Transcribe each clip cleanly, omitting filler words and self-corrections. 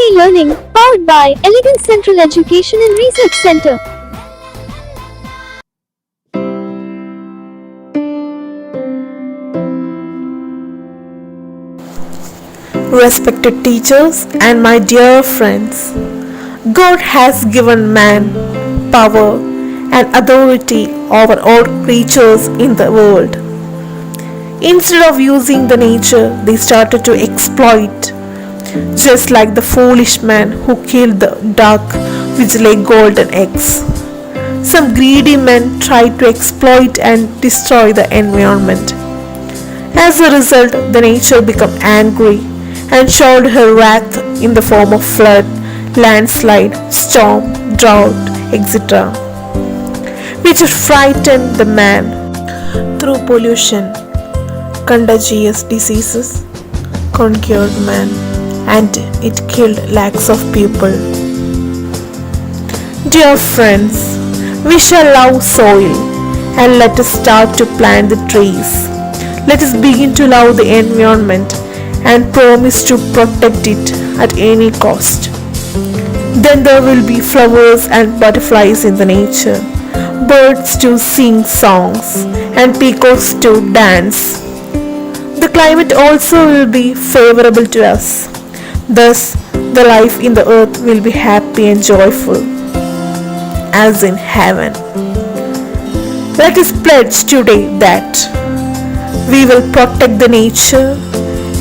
Learning, powered by Elegant Central Education and Research Center. Respected teachers and my dear friends, God has given man power and authority over all creatures in the world. Instead of using the nature, they started to exploit, just like the foolish man who killed the duck which laid golden eggs. Some greedy men tried to exploit and destroy the environment. As a result, the nature became angry and showed her wrath in the form of flood, landslide, storm, drought, etc., which frightened the man. Through pollution, contagious diseases conquered man, and it killed lakhs of people. Dear friends, we shall love soil and let us start to plant the trees. Let us begin to love the environment and promise to protect it at any cost. Then there will be flowers and butterflies in the nature, birds to sing songs, and peacocks to dance. The climate also will be favorable to us. Thus, the life in the earth will be happy and joyful, as in heaven. Let us pledge today that we will protect the nature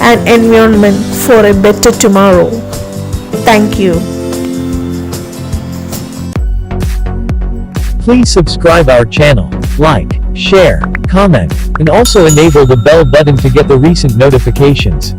and environment for a better tomorrow. Thank you. Please subscribe our channel, like, share, comment, and also enable the bell button to get the recent notifications.